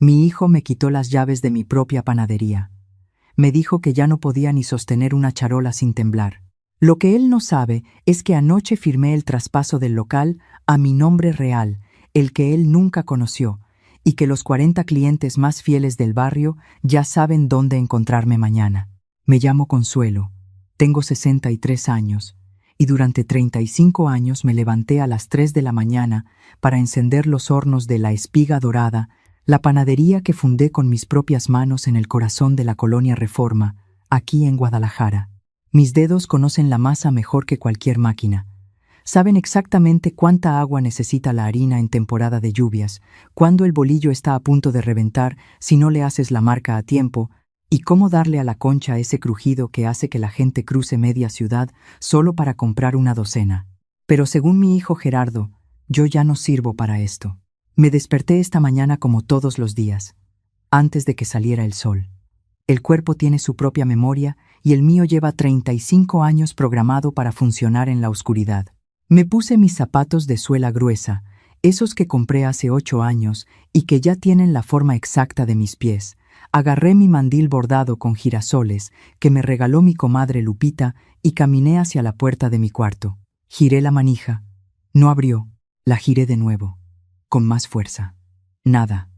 Mi hijo me quitó las llaves de mi propia panadería. Me dijo que ya no podía ni sostener una charola sin temblar. Lo que él no sabe es que anoche firmé el traspaso del local a mi nombre real, el que él nunca conoció, y que los 40 clientes más fieles del barrio ya saben dónde encontrarme mañana. Me llamo Consuelo, tengo 63 años, y durante 35 años me levanté a las 3 de la mañana para encender los hornos de La Espiga Dorada, la panadería que fundé con mis propias manos en el corazón de la colonia Reforma, aquí en Guadalajara. Mis dedos conocen la masa mejor que cualquier máquina. Saben exactamente cuánta agua necesita la harina en temporada de lluvias, cuándo el bolillo está a punto de reventar si no le haces la marca a tiempo, y cómo darle a la concha ese crujido que hace que la gente cruce media ciudad solo para comprar una docena. Pero según mi hijo Gerardo, yo ya no sirvo para esto. Me desperté esta mañana como todos los días, antes de que saliera el sol. El cuerpo tiene su propia memoria y el mío lleva 35 años programado para funcionar en la oscuridad. Me puse mis zapatos de suela gruesa, esos que compré hace 8 años y que ya tienen la forma exacta de mis pies. Agarré mi mandil bordado con girasoles que me regaló mi comadre Lupita y caminé hacia la puerta de mi cuarto. Giré la manija. No abrió. La giré de nuevo, con más fuerza. Nada.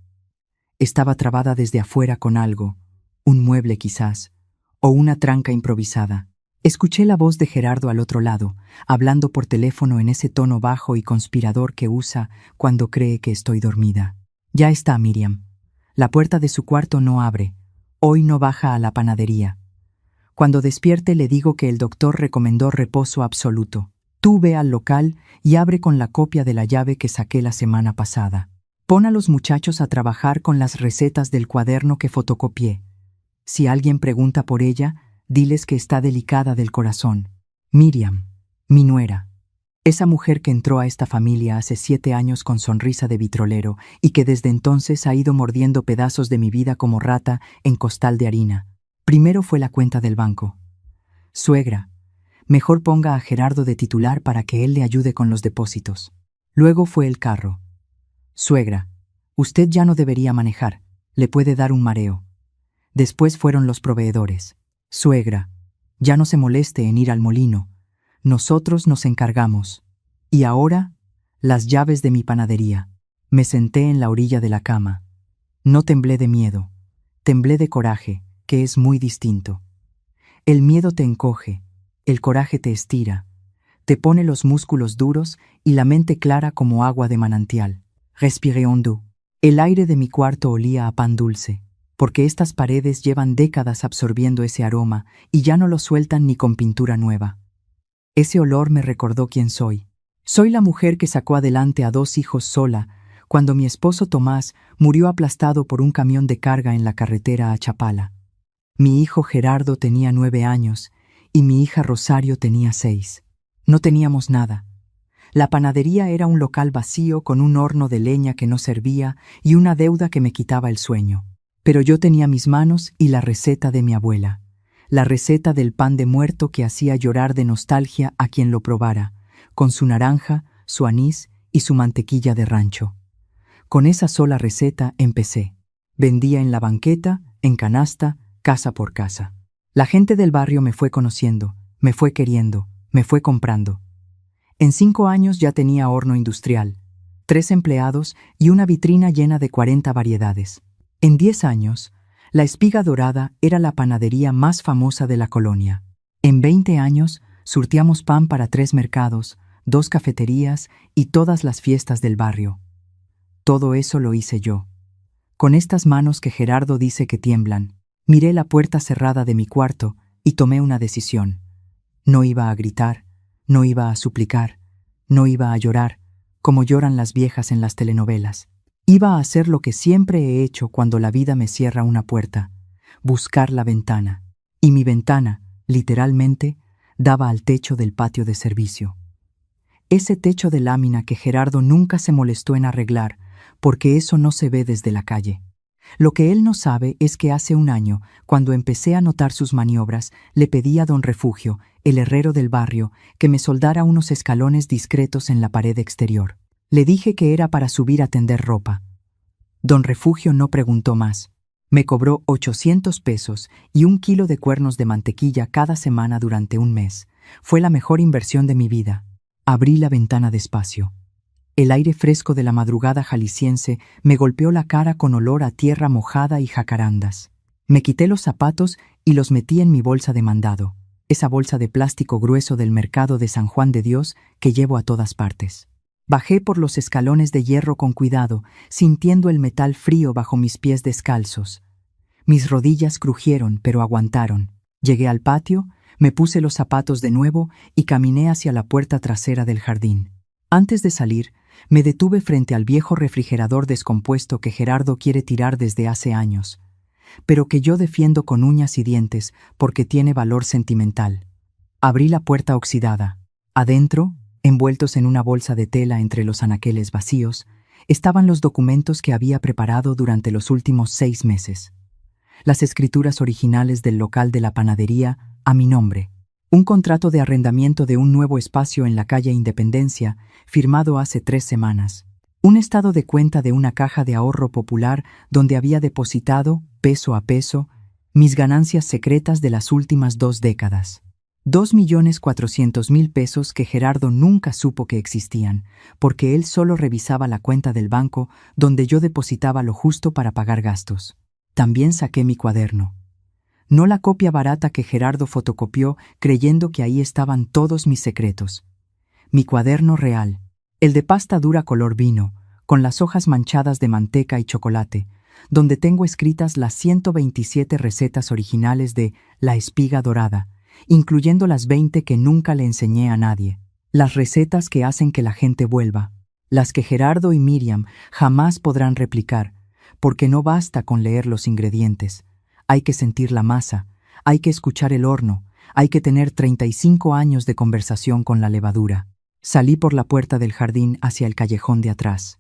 Estaba trabada desde afuera con algo, un mueble quizás, o una tranca improvisada. Escuché la voz de Gerardo al otro lado, hablando por teléfono en ese tono bajo y conspirador que usa cuando cree que estoy dormida. Ya está, Miriam. La puerta de su cuarto no abre. Hoy no baja a la panadería. Cuando despierte le digo que el doctor recomendó reposo absoluto. Tú ve al local y abre con la copia de la llave que saqué la semana pasada. Pon a los muchachos a trabajar con las recetas del cuaderno que fotocopié. Si alguien pregunta por ella, diles que está delicada del corazón. Miriam, mi nuera. Esa mujer que entró a esta familia hace 7 años con sonrisa de vitrolero y que desde entonces ha ido mordiendo pedazos de mi vida como rata en costal de harina. Primero fue la cuenta del banco. Suegra, mejor ponga a Gerardo de titular para que él le ayude con los depósitos. Luego fue el carro. Suegra, usted ya no debería manejar, le puede dar un mareo. Después fueron los proveedores. Suegra, ya no se moleste en ir al molino. Nosotros nos encargamos. Y ahora, las llaves de mi panadería. Me senté en la orilla de la cama. No temblé de miedo. Temblé de coraje, que es muy distinto. El miedo te encoge, el coraje te estira, te pone los músculos duros y la mente clara como agua de manantial. Respiré hondo. El aire de mi cuarto olía a pan dulce, porque estas paredes llevan décadas absorbiendo ese aroma y ya no lo sueltan ni con pintura nueva. Ese olor me recordó quién soy. Soy la mujer que sacó adelante a 2 hijos sola, cuando mi esposo Tomás murió aplastado por un camión de carga en la carretera a Chapala. Mi hijo Gerardo tenía 9 años y mi hija Rosario tenía 6. No teníamos nada. La panadería era un local vacío con un horno de leña que no servía y una deuda que me quitaba el sueño. Pero yo tenía mis manos y la receta de mi abuela. La receta del pan de muerto que hacía llorar de nostalgia a quien lo probara, con su naranja, su anís y su mantequilla de rancho. Con esa sola receta empecé. Vendía en la banqueta, en canasta, casa por casa. La gente del barrio me fue conociendo, me fue queriendo, me fue comprando. En 5 años ya tenía horno industrial, 3 empleados y una vitrina llena de 40 variedades. En 10 años, La Espiga Dorada era la panadería más famosa de la colonia. En 20 años, surtíamos pan para 3 mercados, 2 cafeterías y todas las fiestas del barrio. Todo eso lo hice yo. Con estas manos que Gerardo dice que tiemblan, miré la puerta cerrada de mi cuarto y tomé una decisión. No iba a gritar, no iba a suplicar, no iba a llorar, como lloran las viejas en las telenovelas. Iba a hacer lo que siempre he hecho cuando la vida me cierra una puerta, buscar la ventana. Y mi ventana, literalmente, daba al techo del patio de servicio. Ese techo de lámina que Gerardo nunca se molestó en arreglar, porque eso no se ve desde la calle. Lo que él no sabe es que hace un año, cuando empecé a notar sus maniobras, le pedí a don Refugio, el herrero del barrio, que me soldara unos escalones discretos en la pared exterior. Le dije que era para subir a tender ropa. Don Refugio no preguntó más. Me cobró 800 pesos y 1 kilo de cuernos de mantequilla cada semana durante un mes. Fue la mejor inversión de mi vida. Abrí la ventana despacio. El aire fresco de la madrugada jalisciense me golpeó la cara con olor a tierra mojada y jacarandas. Me quité los zapatos y los metí en mi bolsa de mandado, esa bolsa de plástico grueso del mercado de San Juan de Dios que llevo a todas partes. Bajé por los escalones de hierro con cuidado, sintiendo el metal frío bajo mis pies descalzos. Mis rodillas crujieron, pero aguantaron. Llegué al patio, me puse los zapatos de nuevo y caminé hacia la puerta trasera del jardín. Antes de salir, me detuve frente al viejo refrigerador descompuesto que Gerardo quiere tirar desde hace años, pero que yo defiendo con uñas y dientes porque tiene valor sentimental. Abrí la puerta oxidada. Adentro, envueltos en una bolsa de tela entre los anaqueles vacíos, estaban los documentos que había preparado durante los últimos 6 meses. Las escrituras originales del local de la panadería a mi nombre. Un contrato de arrendamiento de un nuevo espacio en la calle Independencia, firmado hace 3 semanas. Un estado de cuenta de una caja de ahorro popular donde había depositado, peso a peso, mis ganancias secretas de las últimas 2 décadas. 2.400.000 pesos que Gerardo nunca supo que existían, porque él solo revisaba la cuenta del banco donde yo depositaba lo justo para pagar gastos. También saqué mi cuaderno. No la copia barata que Gerardo fotocopió creyendo que ahí estaban todos mis secretos. Mi cuaderno real, el de pasta dura color vino, con las hojas manchadas de manteca y chocolate, donde tengo escritas las 127 recetas originales de La Espiga Dorada, incluyendo las 20 que nunca le enseñé a nadie. Las recetas que hacen que la gente vuelva, las que Gerardo y Miriam jamás podrán replicar, porque no basta con leer los ingredientes. Hay que sentir la masa, hay que escuchar el horno, hay que tener 35 años de conversación con la levadura. Salí por la puerta del jardín hacia el callejón de atrás.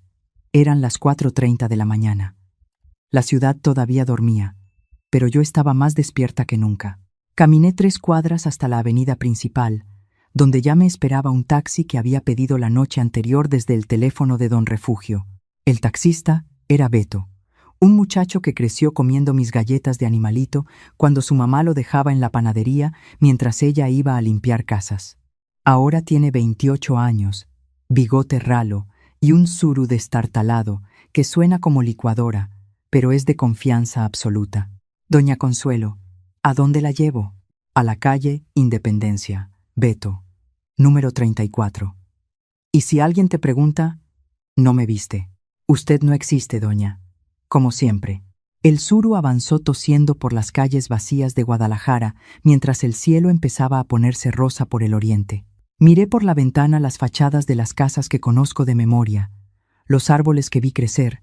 Eran las 4:30 de la mañana. La ciudad todavía dormía, pero yo estaba más despierta que nunca. Caminé 3 cuadras hasta la avenida principal, donde ya me esperaba un taxi que había pedido la noche anterior desde el teléfono de Don Refugio. El taxista era Beto, un muchacho que creció comiendo mis galletas de animalito cuando su mamá lo dejaba en la panadería mientras ella iba a limpiar casas. Ahora tiene 28 años, bigote ralo y un suru destartalado que suena como licuadora, pero es de confianza absoluta. Doña Consuelo, ¿a dónde la llevo? A la calle Independencia, Beto, número 34. Y si alguien te pregunta, no me viste. Usted no existe, doña. Como siempre. El suru avanzó tosiendo por las calles vacías de Guadalajara mientras el cielo empezaba a ponerse rosa por el oriente. Miré por la ventana las fachadas de las casas que conozco de memoria, los árboles que vi crecer,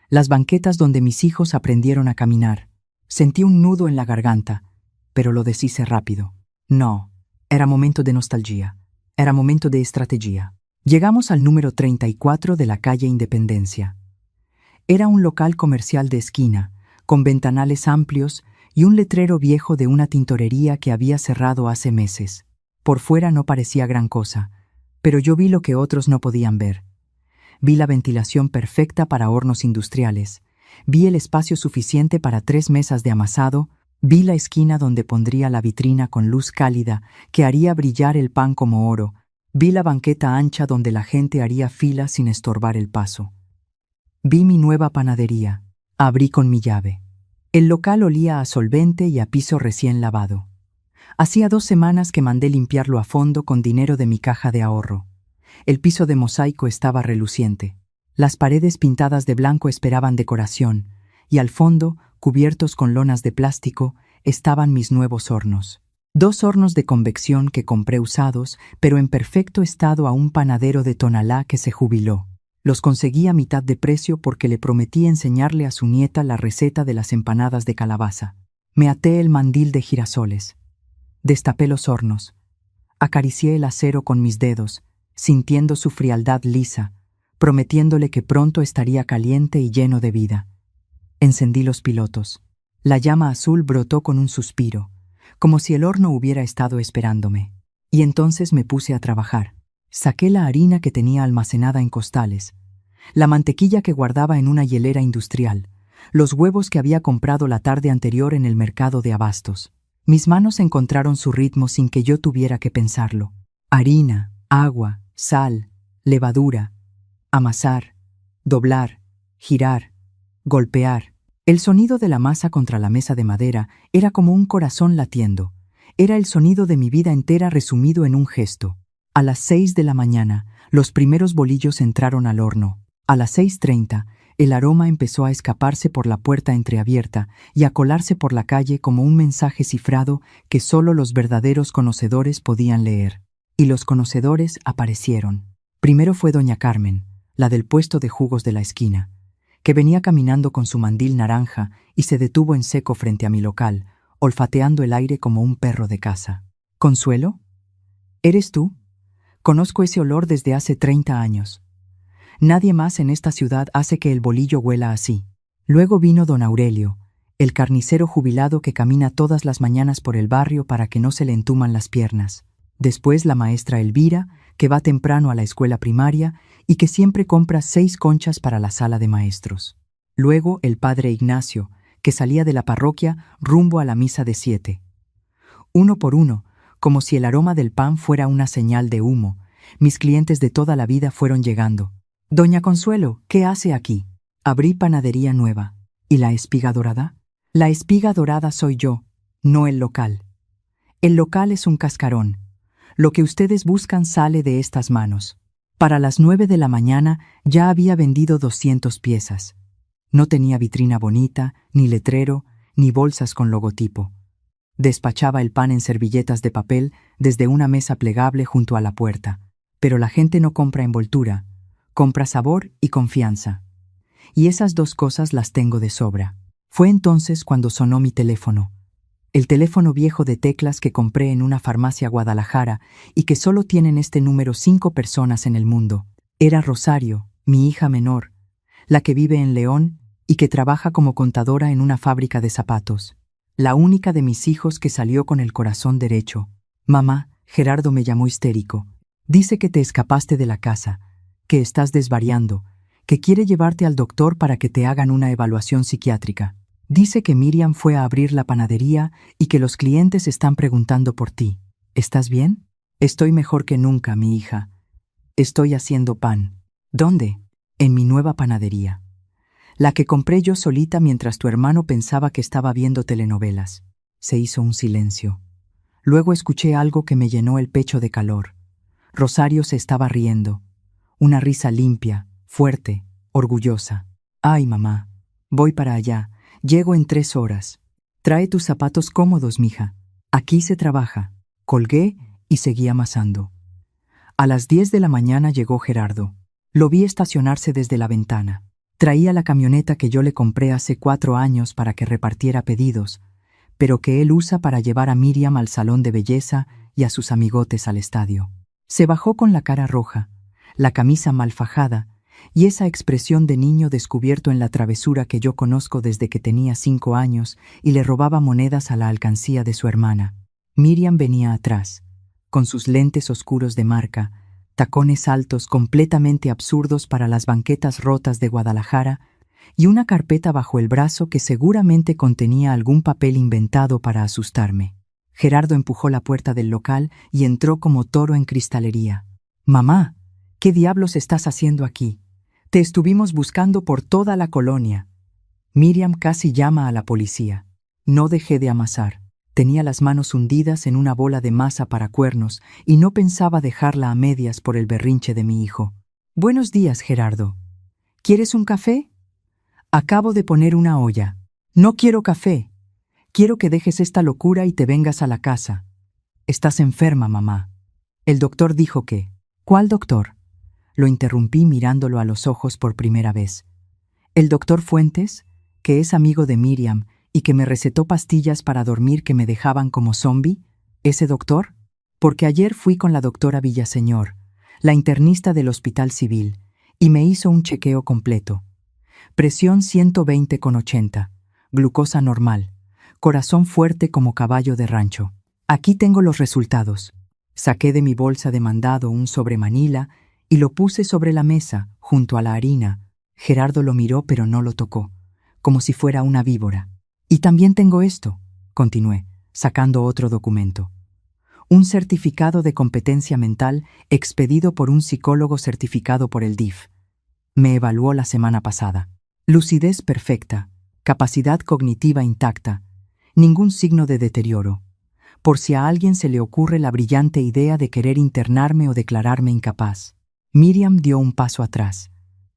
las banquetas donde mis hijos aprendieron a caminar. Sentí un nudo en la garganta, pero lo deshice rápido. No, era momento de nostalgia, era momento de estrategia. Llegamos al número 34 de la calle Independencia. Era un local comercial de esquina, con ventanales amplios y un letrero viejo de una tintorería que había cerrado hace meses. Por fuera no parecía gran cosa, pero yo vi lo que otros no podían ver. Vi la ventilación perfecta para hornos industriales, vi el espacio suficiente para 3 mesas de amasado, vi la esquina donde pondría la vitrina con luz cálida que haría brillar el pan como oro, vi la banqueta ancha donde la gente haría fila sin estorbar el paso. Vi mi nueva panadería. Abrí con mi llave. El local olía a solvente y a piso recién lavado. Hacía 2 semanas que mandé limpiarlo a fondo con dinero de mi caja de ahorro. El piso de mosaico estaba reluciente. Las paredes pintadas de blanco esperaban decoración, y al fondo, cubiertos con lonas de plástico, estaban mis nuevos hornos. 2 hornos de convección que compré usados, pero en perfecto estado a un panadero de Tonalá que se jubiló. Los conseguí a mitad de precio porque le prometí enseñarle a su nieta la receta de las empanadas de calabaza. Me até el mandil de girasoles. Destapé los hornos. Acaricié el acero con mis dedos, sintiendo su frialdad lisa, prometiéndole que pronto estaría caliente y lleno de vida. Encendí los pilotos. La llama azul brotó con un suspiro, como si el horno hubiera estado esperándome. Y entonces me puse a trabajar. Saqué la harina que tenía almacenada en costales. la mantequilla que guardaba en una hielera industrial, los huevos que había comprado la tarde anterior en el mercado de abastos. Mis manos encontraron su ritmo sin que yo tuviera que pensarlo. Harina, agua, sal, levadura, amasar, doblar, girar, golpear. El sonido de la masa contra la mesa de madera era como un corazón latiendo. Era el sonido de mi vida entera resumido en un gesto. A las 6 de la mañana, los primeros bolillos entraron al horno. A las 6:30, el aroma empezó a escaparse por la puerta entreabierta y a colarse por la calle como un mensaje cifrado que solo los verdaderos conocedores podían leer. Y los conocedores aparecieron. Primero fue doña Carmen, la del puesto de jugos de la esquina, que venía caminando con su mandil naranja y se detuvo en seco frente a mi local, olfateando el aire como un perro de caza. «¿Consuelo? ¿Eres tú? Conozco ese olor desde hace 30 años. Nadie más en esta ciudad hace que el bolillo huela así». Luego vino don Aurelio, el carnicero jubilado que camina todas las mañanas por el barrio para que no se le entuman las piernas. Después la maestra Elvira, que va temprano a la escuela primaria y que siempre compra 6 conchas para la sala de maestros. Luego el padre Ignacio, que salía de la parroquia rumbo a la misa de 7. Uno por uno, como si el aroma del pan fuera una señal de humo, mis clientes de toda la vida fueron llegando. «Doña Consuelo, ¿qué hace aquí?» «Abrí panadería nueva». «¿Y la espiga dorada?» «La espiga dorada soy yo, no el local. El local es un cascarón. Lo que ustedes buscan sale de estas manos». Para las 9 de la mañana ya había vendido 200 piezas. No tenía vitrina bonita, ni letrero, ni bolsas con logotipo. Despachaba el pan en servilletas de papel desde una mesa plegable junto a la puerta. Pero la gente no compra envoltura, compra sabor y confianza. Y esas 2 cosas las tengo de sobra. Fue entonces cuando sonó mi teléfono. El teléfono viejo de teclas que compré en una farmacia Guadalajara y que solo tienen este número 5 personas en el mundo. Era Rosario, mi hija menor, la que vive en León y que trabaja como contadora en una fábrica de zapatos. La única de mis hijos que salió con el corazón derecho. «Mamá, Gerardo me llamó histérico. Dice que te escapaste de la casa, que estás desvariando, que quiere llevarte al doctor para que te hagan una evaluación psiquiátrica. Dice que Miriam fue a abrir la panadería y que los clientes están preguntando por ti. ¿Estás bien?» «Estoy mejor que nunca, mi hija. Estoy haciendo pan». «¿Dónde?» «En mi nueva panadería. La que compré yo solita mientras tu hermano pensaba que estaba viendo telenovelas». Se hizo un silencio. Luego escuché algo que me llenó el pecho de calor. Rosario se estaba riendo. Una risa limpia, fuerte, orgullosa. «Ay, mamá, voy para allá. Llego en 3 horas. Trae tus zapatos cómodos, mija. Aquí se trabaja». Colgué y seguí amasando. A las 10 de la mañana llegó Gerardo. Lo vi estacionarse desde la ventana. Traía la camioneta que yo le compré hace 4 años para que repartiera pedidos, pero que él usa para llevar a Miriam al salón de belleza y a sus amigotes al estadio. Se bajó con la cara roja, la camisa mal fajada, y esa expresión de niño descubierto en la travesura que yo conozco desde que tenía 5 años y le robaba monedas a la alcancía de su hermana. Miriam venía atrás, con sus lentes oscuros de marca, tacones altos completamente absurdos para las banquetas rotas de Guadalajara y una carpeta bajo el brazo que seguramente contenía algún papel inventado para asustarme. Gerardo empujó la puerta del local y entró como toro en cristalería. «Mamá, ¿qué diablos estás haciendo aquí? Te estuvimos buscando por toda la colonia». Miriam casi llama a la policía. No dejé de amasar. Tenía las manos hundidas en una bola de masa para cuernos y no pensaba dejarla a medias por el berrinche de mi hijo. «Buenos días, Gerardo. ¿Quieres un café?» «Acabo de poner una olla». «No quiero café. Quiero que dejes esta locura y te vengas a la casa». «Estás enferma, mamá. El doctor dijo que». «¿Cuál doctor?» Lo interrumpí mirándolo a los ojos por primera vez. «El doctor Fuentes, que es amigo de Miriam y que me recetó pastillas para dormir que me dejaban como zombi. ¿Ese doctor?» «Porque ayer fui con la doctora Villaseñor, la internista del Hospital Civil, y me hizo un chequeo completo. Presión 120/80, glucosa normal, corazón fuerte como caballo de rancho. Aquí tengo los resultados». Saqué de mi bolsa de mandado un sobre manila y lo puse sobre la mesa, junto a la harina. Gerardo lo miró pero no lo tocó, como si fuera una víbora. Y también tengo esto, continué, sacando otro documento. Un certificado de competencia mental expedido por un psicólogo certificado por el DIF. Me evaluó la semana pasada. Lucidez perfecta, capacidad cognitiva intacta, ningún signo de deterioro. Por si a alguien se le ocurre la brillante idea de querer internarme o declararme incapaz. Miriam dio un paso atrás.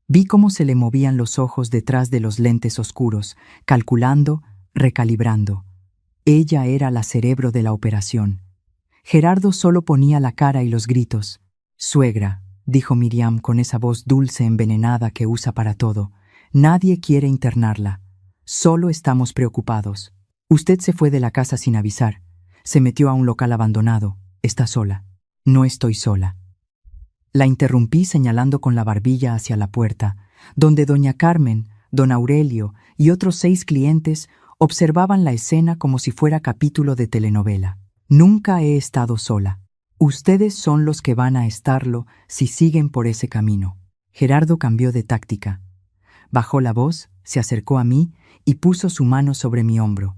Vi cómo se le movían los ojos detrás de los lentes oscuros, calculando, recalibrando. Ella era la cerebro de la operación. Gerardo solo ponía la cara y los gritos. «Suegra», dijo Miriam con esa voz dulce envenenada que usa para todo, «nadie quiere internarla. Solo estamos preocupados. Usted se fue de la casa sin avisar. Se metió a un local abandonado. Está sola». «No estoy sola». La interrumpí señalando con la barbilla hacia la puerta, donde doña Carmen, don Aurelio y otros 6 clientes observaban la escena como si fuera capítulo de telenovela. «Nunca he estado sola. Ustedes son los que van a estarlo si siguen por ese camino». Gerardo cambió de táctica. Bajó la voz, se acercó a mí y puso su mano sobre mi hombro.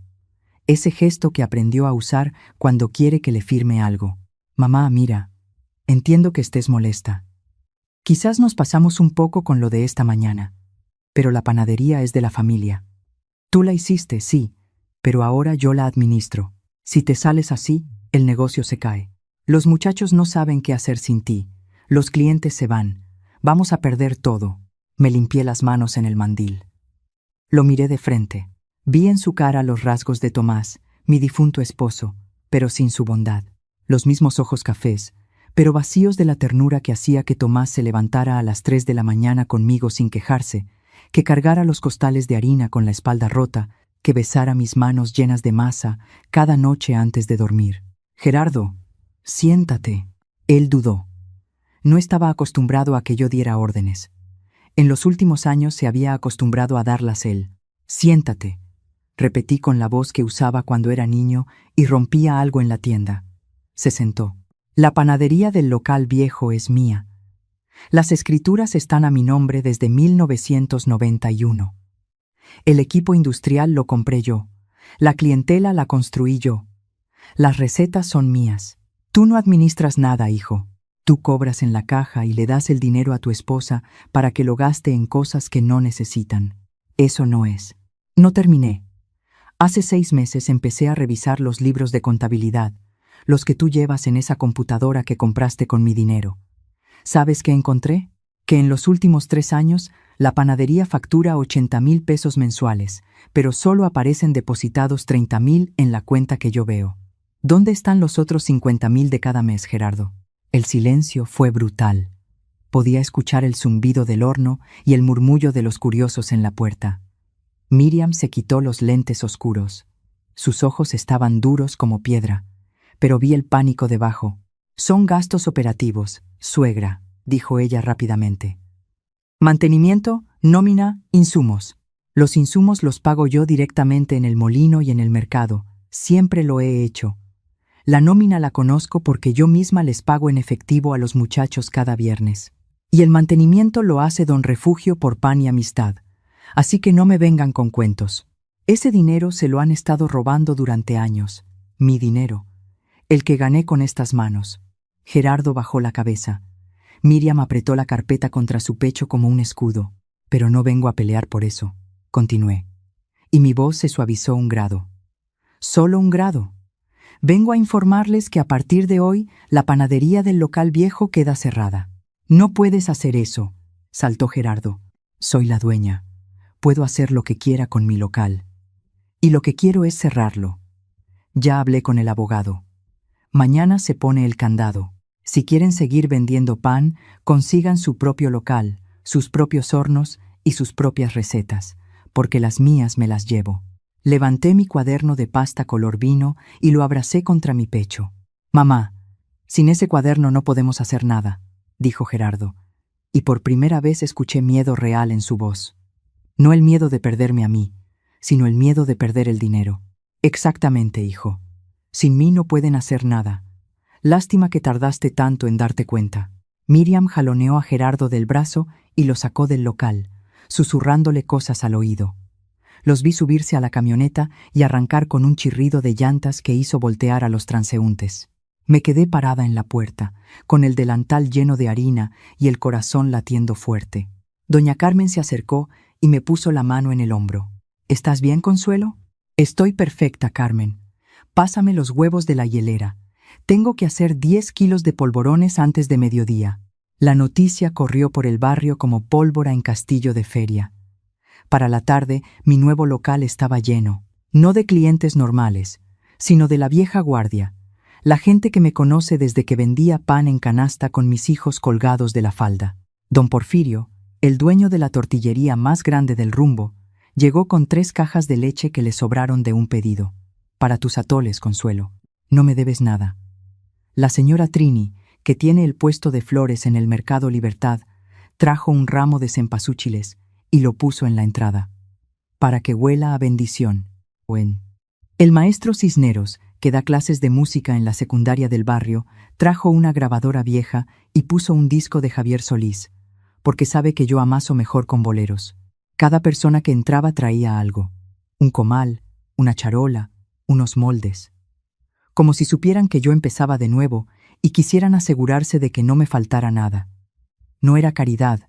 Ese gesto que aprendió a usar cuando quiere que le firme algo. «Mamá, mira, entiendo que estés molesta. Quizás nos pasamos un poco con lo de esta mañana, pero la panadería es de la familia. Tú la hiciste, sí, pero ahora yo la administro. Si te sales así, el negocio se cae. Los muchachos no saben qué hacer sin ti. Los clientes se van. Vamos a perder todo». Me limpié las manos en el mandil. Lo miré de frente. Vi en su cara los rasgos de Tomás, mi difunto esposo, pero sin su bondad. Los mismos ojos cafés, pero vacíos de la ternura que hacía que Tomás se levantara a las 3 de la mañana conmigo sin quejarse, que cargara los costales de harina con la espalda rota, que besara mis manos llenas de masa cada noche antes de dormir. «Gerardo, siéntate». Él dudó. No estaba acostumbrado a que yo diera órdenes. En los últimos años se había acostumbrado a darlas él. «Siéntate», repetí con la voz que usaba cuando era niño y rompía algo en la tienda. Se sentó. «La panadería del local viejo es mía. Las escrituras están a mi nombre desde 1991. El equipo industrial lo compré yo. La clientela la construí yo. Las recetas son mías. Tú no administras nada, hijo. Tú cobras en la caja y le das el dinero a tu esposa para que lo gaste en cosas que no necesitan. Eso no es». No terminé. Hace 6 meses empecé a revisar los libros de contabilidad, los que tú llevas en esa computadora que compraste con mi dinero. ¿Sabes qué encontré? Que en los últimos 3 años la panadería factura 80,000 pesos mensuales, pero solo aparecen depositados 30,000 en la cuenta que yo veo. ¿Dónde están los otros 50,000 de cada mes, Gerardo? El silencio fue brutal. Podía escuchar el zumbido del horno y el murmullo de los curiosos en la puerta. Miriam se quitó los lentes oscuros. Sus ojos estaban duros como piedra, pero vi el pánico debajo. «Son gastos operativos, suegra», dijo ella rápidamente. «Mantenimiento, nómina, insumos. Los insumos los pago yo directamente en el molino y en el mercado. Siempre lo he hecho. La nómina la conozco porque yo misma les pago en efectivo a los muchachos cada viernes. Y el mantenimiento lo hace don Refugio por pan y amistad. Así que no me vengan con cuentos. Ese dinero se lo han estado robando durante años. Mi dinero. El que gané con estas manos». Gerardo bajó la cabeza. Miriam apretó la carpeta contra su pecho como un escudo. «Pero no vengo a pelear por eso», continué. Y mi voz se suavizó un grado. «Solo un grado. Vengo a informarles que a partir de hoy la panadería del local viejo queda cerrada». «No puedes hacer eso», saltó Gerardo. «Soy la dueña. Puedo hacer lo que quiera con mi local. Y lo que quiero es cerrarlo. Ya hablé con el abogado. Mañana se pone el candado. Si quieren seguir vendiendo pan, consigan su propio local, sus propios hornos y sus propias recetas, porque las mías me las llevo». Levanté mi cuaderno de pasta color vino y lo abracé contra mi pecho. «Mamá, sin ese cuaderno no podemos hacer nada», dijo Gerardo, y por primera vez escuché miedo real en su voz. No el miedo de perderme a mí, sino el miedo de perder el dinero. «Exactamente, hijo. Sin mí no pueden hacer nada. Lástima que tardaste tanto en darte cuenta». Miriam jaloneó a Gerardo del brazo y lo sacó del local, susurrándole cosas al oído. Los vi subirse a la camioneta y arrancar con un chirrido de llantas que hizo voltear a los transeúntes. Me quedé parada en la puerta, con el delantal lleno de harina y el corazón latiendo fuerte. Doña Carmen se acercó y me puso la mano en el hombro. ¿Estás bien, Consuelo? Estoy perfecta, Carmen. Pásame los huevos de la hielera. Tengo que hacer 10 kilos de polvorones antes de mediodía. La noticia corrió por el barrio como pólvora en castillo de feria. Para la tarde, mi nuevo local estaba lleno, no de clientes normales, sino de la vieja guardia, la gente que me conoce desde que vendía pan en canasta con mis hijos colgados de la falda. Don Porfirio, el dueño de la tortillería más grande del Rumbo, llegó con 3 cajas de leche que le sobraron de un pedido. Para tus atoles, Consuelo. No me debes nada. La señora Trini, que tiene el puesto de flores en el Mercado Libertad, trajo un ramo de cempasúchiles y lo puso en la entrada, para que huela a bendición. El maestro Cisneros, que da clases de música en la secundaria del barrio, trajo una grabadora vieja y puso un disco de Javier Solís, porque sabe que yo amaso mejor con boleros. Cada persona que entraba traía algo, un comal, una charola, unos moldes. Como si supieran que yo empezaba de nuevo y quisieran asegurarse de que no me faltara nada. No era caridad,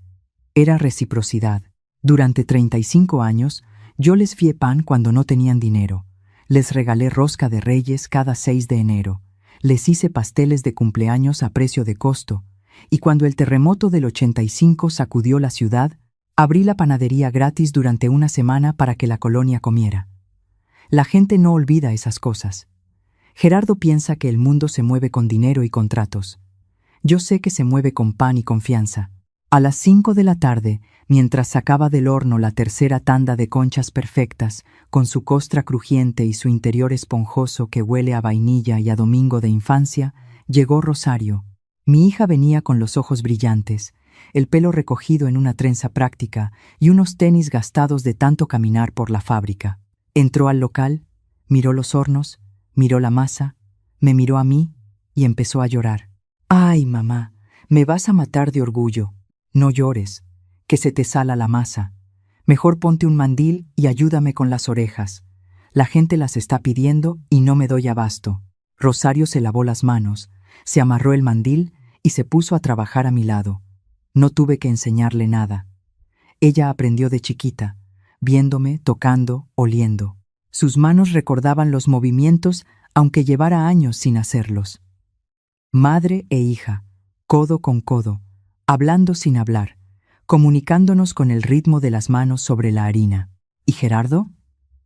era reciprocidad. Durante 35 años, yo les fié pan cuando no tenían dinero. Les regalé rosca de Reyes cada 6 de enero. Les hice pasteles de cumpleaños a precio de costo. Y cuando el terremoto del 85 sacudió la ciudad, abrí la panadería gratis durante una semana para que la colonia comiera. La gente no olvida esas cosas. Gerardo piensa que el mundo se mueve con dinero y contratos. Yo sé que se mueve con pan y confianza. A las 5 de la tarde, mientras sacaba del horno la tercera tanda de conchas perfectas, con su costra crujiente y su interior esponjoso que huele a vainilla y a domingo de infancia, llegó Rosario. Mi hija venía con los ojos brillantes, el pelo recogido en una trenza práctica y unos tenis gastados de tanto caminar por la fábrica. Entró al local, miró los hornos, miró la masa, me miró a mí y empezó a llorar. «Ay, mamá, me vas a matar de orgullo. No llores, que se te sala la masa. Mejor ponte un mandil y ayúdame con las orejas. La gente las está pidiendo y no me doy abasto». Rosario se lavó las manos, se amarró el mandil y se puso a trabajar a mi lado. No tuve que enseñarle nada. Ella aprendió de chiquita, viéndome, tocando, oliendo. Sus manos recordaban los movimientos, aunque llevara años sin hacerlos. Madre e hija, codo con codo, hablando sin hablar, comunicándonos con el ritmo de las manos sobre la harina. ¿Y Gerardo?,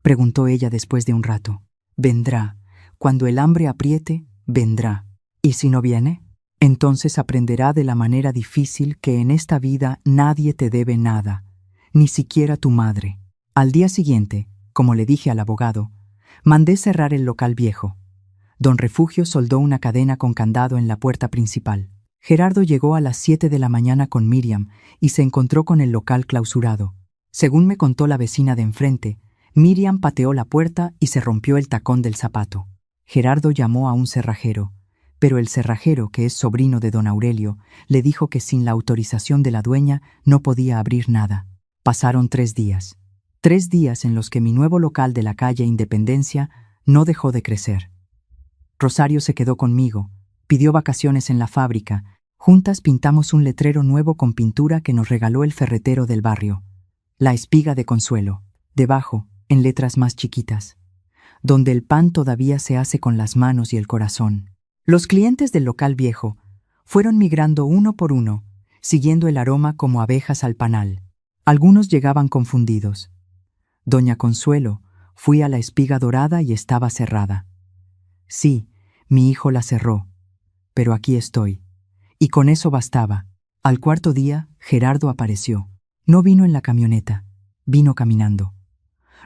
preguntó ella después de un rato. Vendrá. Cuando el hambre apriete, vendrá. ¿Y si no viene? Entonces aprenderá de la manera difícil que en esta vida nadie te debe nada, ni siquiera tu madre. Al día siguiente, como le dije al abogado, mandé cerrar el local viejo. Don Refugio soldó una cadena con candado en la puerta principal. Gerardo llegó a las 7 de la mañana con Miriam y se encontró con el local clausurado. Según me contó la vecina de enfrente, Miriam pateó la puerta y se rompió el tacón del zapato. Gerardo llamó a un cerrajero, pero el cerrajero, que es sobrino de don Aurelio, le dijo que sin la autorización de la dueña no podía abrir nada. Pasaron 3 días. 3 días en los que mi nuevo local de la calle Independencia no dejó de crecer. Rosario se quedó conmigo, pidió vacaciones en la fábrica. Juntas pintamos un letrero nuevo con pintura que nos regaló el ferretero del barrio. La espiga de Consuelo. Debajo, en letras más chiquitas. Donde el pan todavía se hace con las manos y el corazón. Los clientes del local viejo fueron migrando uno por uno, siguiendo el aroma como abejas al panal. Algunos llegaban confundidos. Doña Consuelo, fui a la espiga dorada y estaba cerrada. Sí, mi hijo la cerró, pero aquí estoy. Y con eso bastaba. Al 4.º día, Gerardo apareció. No vino en la camioneta, vino caminando.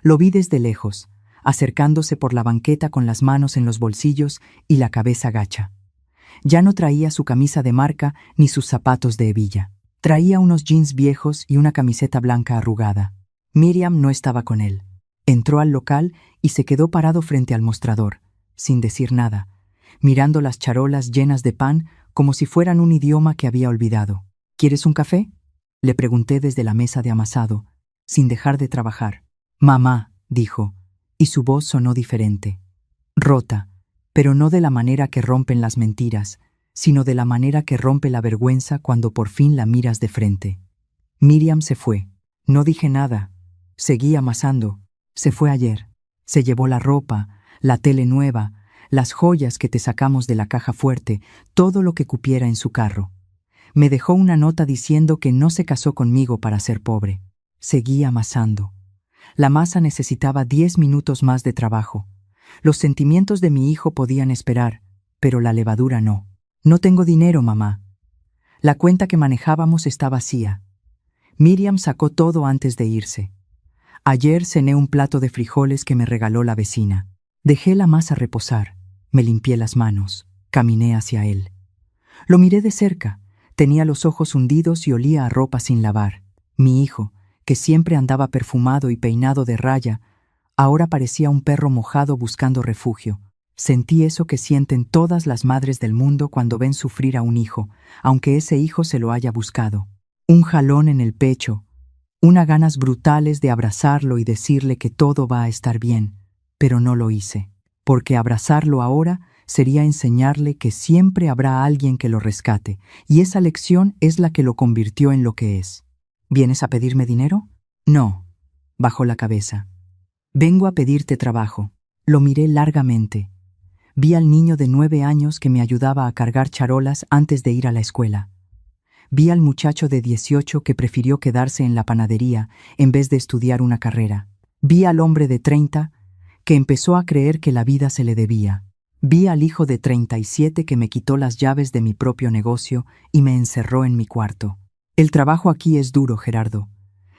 Lo vi desde lejos, acercándose por la banqueta con las manos en los bolsillos y la cabeza gacha. Ya no traía su camisa de marca ni sus zapatos de hebilla. Traía unos jeans viejos y una camiseta blanca arrugada. Miriam no estaba con él. Entró al local y se quedó parado frente al mostrador, sin decir nada, mirando las charolas llenas de pan como si fueran un idioma que había olvidado. ¿Quieres un café?, le pregunté desde la mesa de amasado, sin dejar de trabajar. Mamá, dijo, y su voz sonó diferente. Rota, pero no de la manera que rompen las mentiras, sino de la manera que rompe la vergüenza cuando por fin la miras de frente. Miriam se fue. No dije nada. Seguí amasando. Se fue ayer. Se llevó la ropa, la tele nueva, las joyas que te sacamos de la caja fuerte, todo lo que cupiera en su carro. Me dejó una nota diciendo que no se casó conmigo para ser pobre. Seguí amasando. La masa necesitaba 10 minutos más de trabajo. Los sentimientos de mi hijo podían esperar, pero la levadura no. No tengo dinero, mamá. La cuenta que manejábamos está vacía. Miriam sacó todo antes de irse. Ayer cené un plato de frijoles que me regaló la vecina. Dejé la masa reposar. Me limpié las manos. Caminé hacia él. Lo miré de cerca. Tenía los ojos hundidos y olía a ropa sin lavar. Mi hijo, que siempre andaba perfumado y peinado de raya, ahora parecía un perro mojado buscando refugio. Sentí eso que sienten todas las madres del mundo cuando ven sufrir a un hijo, aunque ese hijo se lo haya buscado. Un jalón en el pecho, unas ganas brutales de abrazarlo y decirle que todo va a estar bien, pero no lo hice, porque abrazarlo ahora sería enseñarle que siempre habrá alguien que lo rescate, y esa lección es la que lo convirtió en lo que es. ¿Vienes a pedirme dinero? No, bajó la cabeza. Vengo a pedirte trabajo. Lo miré largamente. Vi al niño de 9 años que me ayudaba a cargar charolas antes de ir a la escuela. Vi al muchacho de 18 que prefirió quedarse en la panadería en vez de estudiar una carrera. Vi al hombre de 30 que empezó a creer que la vida se le debía. Vi al hijo de 37 que me quitó las llaves de mi propio negocio y me encerró en mi cuarto. El trabajo aquí es duro, Gerardo.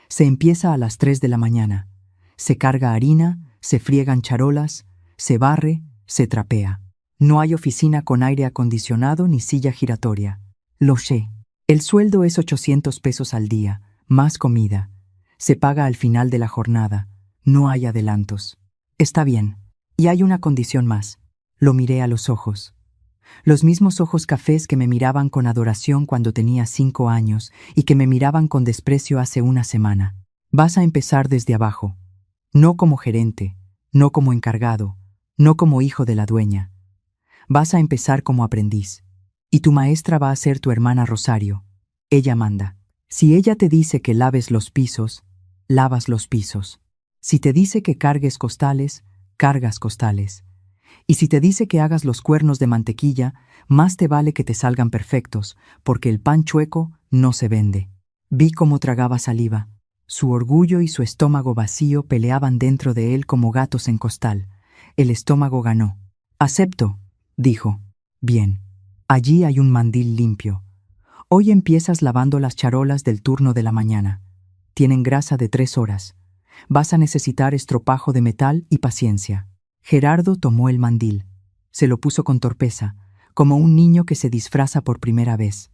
Se empieza a las 3 de la mañana. Se carga harina, se friegan charolas, se barre, se trapea. No hay oficina con aire acondicionado ni silla giratoria. Lo sé. El sueldo es 800 pesos al día, más comida. Se paga al final de la jornada. No hay adelantos. Está bien. Y hay una condición más. Lo miré a los ojos. Los mismos ojos cafés que me miraban con adoración cuando tenía 5 años y que me miraban con desprecio hace una semana. Vas a empezar desde abajo. No como gerente, no como encargado, no como hijo de la dueña. Vas a empezar como aprendiz. Y tu maestra va a ser tu hermana Rosario. Ella manda. Si ella te dice que laves los pisos, lavas los pisos. Si te dice que cargues costales, cargas costales. Y si te dice que hagas los cuernos de mantequilla, más te vale que te salgan perfectos, porque el pan chueco no se vende. Vi cómo tragaba saliva. Su orgullo y su estómago vacío peleaban dentro de él como gatos en costal. El estómago ganó. Acepto, dijo. Bien. Allí hay un mandil limpio. Hoy empiezas lavando las charolas del turno de la mañana. Tienen grasa de 3 horas. Vas a necesitar estropajo de metal y paciencia. Gerardo tomó el mandil. Se lo puso con torpeza, como un niño que se disfraza por primera vez.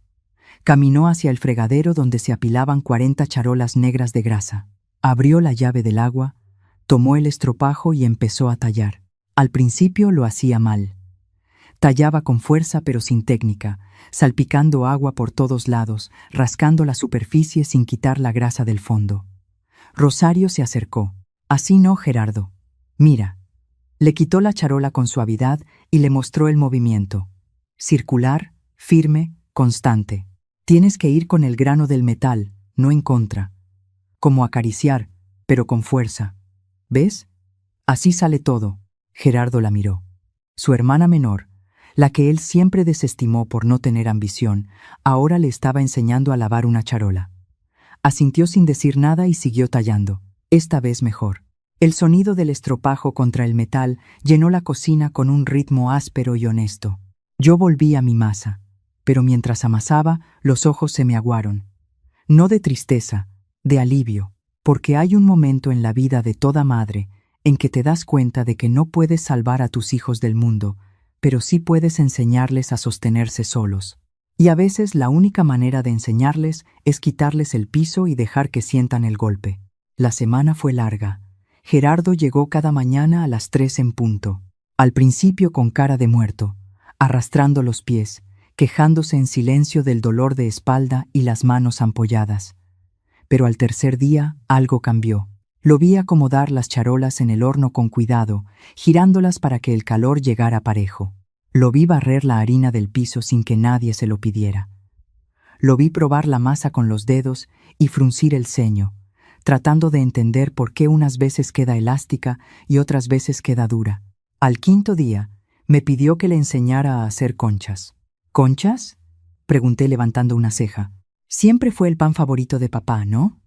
Caminó hacia el fregadero donde se apilaban 40 charolas negras de grasa. Abrió la llave del agua, tomó el estropajo y empezó a tallar. Al principio lo hacía mal. Tallaba con fuerza pero sin técnica, salpicando agua por todos lados, rascando la superficie sin quitar la grasa del fondo. Rosario se acercó. Así no, Gerardo. Mira. Le quitó la charola con suavidad y le mostró el movimiento. Circular, firme, constante. Tienes que ir con el grano del metal, no en contra. Como acariciar, pero con fuerza. ¿Ves? Así sale todo. Gerardo la miró. Su hermana menor, la que él siempre desestimó por no tener ambición, ahora le estaba enseñando a lavar una charola. Asintió sin decir nada y siguió tallando, esta vez mejor. El sonido del estropajo contra el metal llenó la cocina con un ritmo áspero y honesto. Yo volví a mi masa, pero mientras amasaba, los ojos se me aguaron. No de tristeza, de alivio, porque hay un momento en la vida de toda madre en que te das cuenta de que no puedes salvar a tus hijos del mundo, pero sí puedes enseñarles a sostenerse solos. Y a veces la única manera de enseñarles es quitarles el piso y dejar que sientan el golpe. La semana fue larga. Gerardo llegó cada mañana a las 3 en punto. Al principio con cara de muerto, arrastrando los pies, quejándose en silencio del dolor de espalda y las manos ampolladas. Pero al tercer día algo cambió. Lo vi acomodar las charolas en el horno con cuidado, girándolas para que el calor llegara parejo. Lo vi barrer la harina del piso sin que nadie se lo pidiera. Lo vi probar la masa con los dedos y fruncir el ceño, tratando de entender por qué unas veces queda elástica y otras veces queda dura. Al quinto día, me pidió que le enseñara a hacer conchas. ¿Conchas?, pregunté levantando una ceja. Siempre fue el pan favorito de papá, ¿no?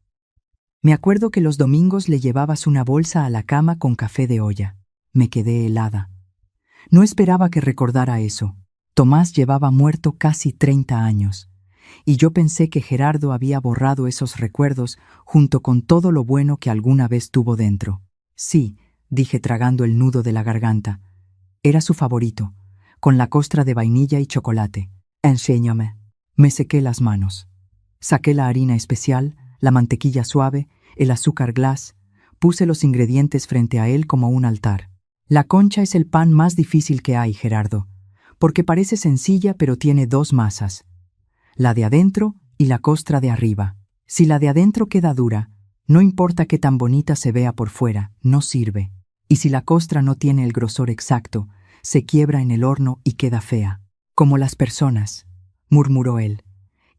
Me acuerdo que los domingos le llevabas una bolsa a la cama con café de olla. Me quedé helada. No esperaba que recordara eso. Tomás llevaba muerto casi 30 años. Y yo pensé que Gerardo había borrado esos recuerdos junto con todo lo bueno que alguna vez tuvo dentro. Sí, dije tragando el nudo de la garganta. Era su favorito, con la costra de vainilla y chocolate. Enséñame. Me sequé las manos. Saqué la harina especial, la mantequilla suave, el azúcar glass, puse los ingredientes frente a él como un altar. La concha es el pan más difícil que hay, Gerardo, porque parece sencilla pero tiene dos masas. La de adentro y la costra de arriba. Si la de adentro queda dura, no importa qué tan bonita se vea por fuera, no sirve. Y si la costra no tiene el grosor exacto, se quiebra en el horno y queda fea. Como las personas, murmuró él,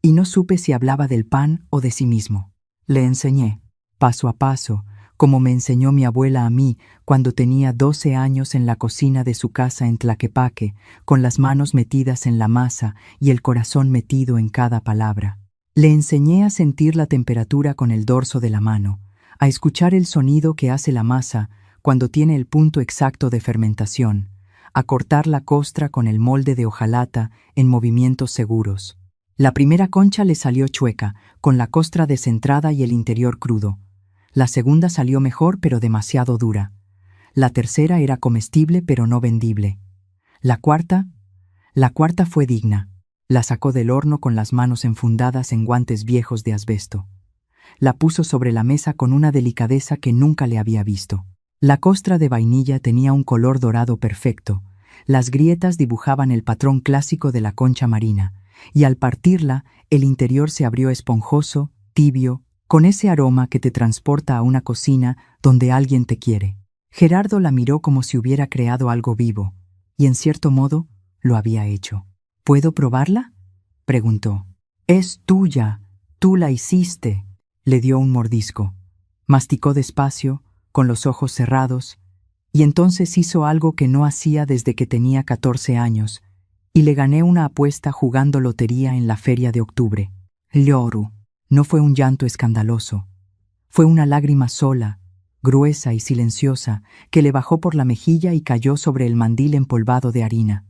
y no supe si hablaba del pan o de sí mismo. Le enseñé, paso a paso, como me enseñó mi abuela a mí cuando tenía 12 años en la cocina de su casa en Tlaquepaque, con las manos metidas en la masa y el corazón metido en cada palabra. Le enseñé a sentir la temperatura con el dorso de la mano, a escuchar el sonido que hace la masa cuando tiene el punto exacto de fermentación, a cortar la costra con el molde de hojalata en movimientos seguros. La primera concha le salió chueca, con la costra descentrada y el interior crudo. La segunda salió mejor pero demasiado dura. La tercera era comestible pero no vendible. La cuarta fue digna. La sacó del horno con las manos enfundadas en guantes viejos de asbesto. La puso sobre la mesa con una delicadeza que nunca le había visto. La costra de vainilla tenía un color dorado perfecto. Las grietas dibujaban el patrón clásico de la concha marina, y al partirla, el interior se abrió esponjoso, tibio, con ese aroma que te transporta a una cocina donde alguien te quiere. Gerardo la miró como si hubiera creado algo vivo, y en cierto modo lo había hecho. ¿Puedo probarla?, preguntó. Es tuya, tú la hiciste. Le dio un mordisco. Masticó despacio, con los ojos cerrados, y entonces hizo algo que no hacía desde que tenía 14 años, y le gané una apuesta jugando lotería en la feria de octubre. Lloru. No fue un llanto escandaloso. Fue una lágrima sola, gruesa y silenciosa, que le bajó por la mejilla y cayó sobre el mandil empolvado de harina.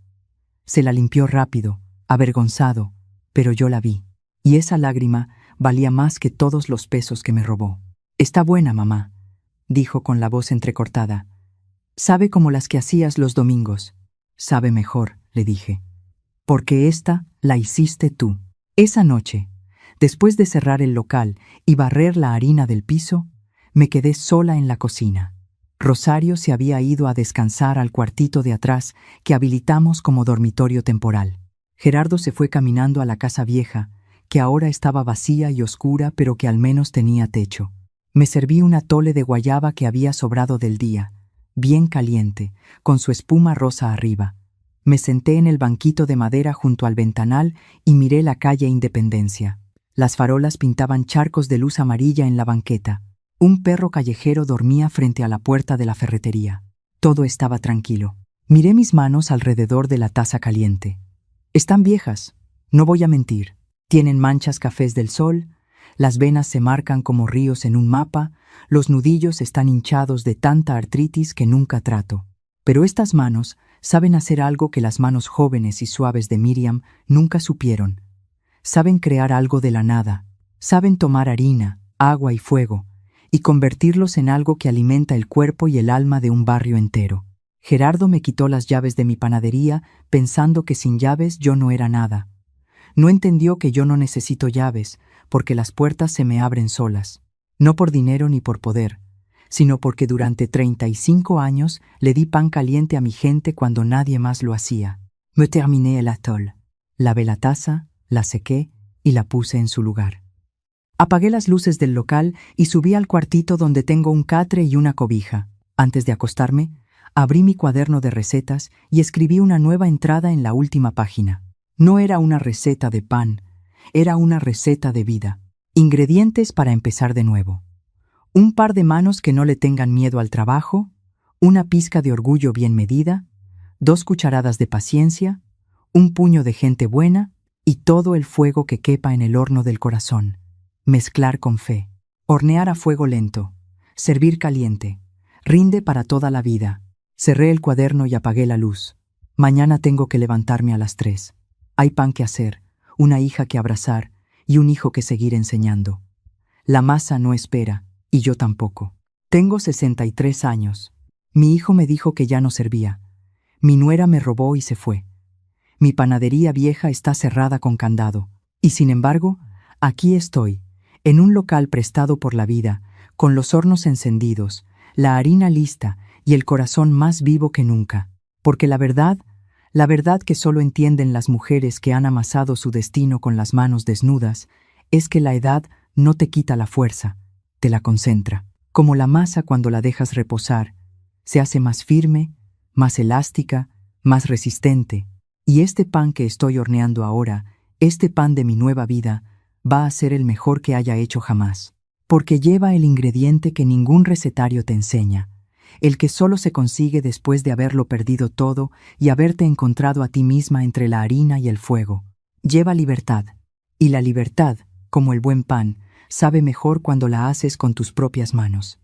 Se la limpió rápido, avergonzado, pero yo la vi. Y esa lágrima valía más que todos los pesos que me robó. Está buena, mamá, dijo con la voz entrecortada. Sabe como las que hacías los domingos. Sabe mejor, le dije. Porque esta la hiciste tú. Esa noche, después de cerrar el local y barrer la harina del piso, me quedé sola en la cocina. Rosario se había ido a descansar al cuartito de atrás que habilitamos como dormitorio temporal. Gerardo se fue caminando a la casa vieja, que ahora estaba vacía y oscura, pero que al menos tenía techo. Me serví un atole de guayaba que había sobrado del día, bien caliente, con su espuma rosa arriba. Me senté en el banquito de madera junto al ventanal y miré la calle Independencia. Las farolas pintaban charcos de luz amarilla en la banqueta. Un perro callejero dormía frente a la puerta de la ferretería. Todo estaba tranquilo. Miré mis manos alrededor de la taza caliente. Están viejas, no voy a mentir. Tienen manchas cafés del sol, las venas se marcan como ríos en un mapa, los nudillos están hinchados de tanta artritis que nunca trato. Pero estas manos saben hacer algo que las manos jóvenes y suaves de Miriam nunca supieron. Saben crear algo de la nada, saben tomar harina, agua y fuego, y convertirlos en algo que alimenta el cuerpo y el alma de un barrio entero. Gerardo me quitó las llaves de mi panadería pensando que sin llaves yo no era nada. No entendió que yo no necesito llaves, porque las puertas se me abren solas. No por dinero ni por poder, sino porque durante 35 años le di pan caliente a mi gente cuando nadie más lo hacía. Me terminé el atole. Lavé la taza, la sequé y la puse en su lugar. Apagué las luces del local y subí al cuartito donde tengo un catre y una cobija. Antes de acostarme, abrí mi cuaderno de recetas y escribí una nueva entrada en la última página. No era una receta de pan, era una receta de vida. Ingredientes para empezar de nuevo. Un par de manos que no le tengan miedo al trabajo, una pizca de orgullo bien medida, 2 cucharadas de paciencia, un puño de gente buena y todo el fuego que quepa en el horno del corazón. Mezclar con fe. Hornear a fuego lento. Servir caliente. Rinde para toda la vida. Cerré el cuaderno y apagué la luz. Mañana tengo que levantarme a las 3. Hay pan que hacer, una hija que abrazar y un hijo que seguir enseñando. La masa no espera, y yo tampoco. Tengo 63 años. Mi hijo me dijo que ya no servía. Mi nuera me robó y se fue. Mi panadería vieja está cerrada con candado. Y sin embargo, aquí estoy, en un local prestado por la vida, con los hornos encendidos, la harina lista y el corazón más vivo que nunca. Porque la verdad que solo entienden las mujeres que han amasado su destino con las manos desnudas, es que la edad no te quita la fuerza, te la concentra. Como la masa cuando la dejas reposar, se hace más firme, más elástica, más resistente. Y este pan que estoy horneando ahora, este pan de mi nueva vida, va a ser el mejor que haya hecho jamás. Porque lleva el ingrediente que ningún recetario te enseña, el que solo se consigue después de haberlo perdido todo y haberte encontrado a ti misma entre la harina y el fuego. Lleva libertad. Y la libertad, como el buen pan, sabe mejor cuando la haces con tus propias manos.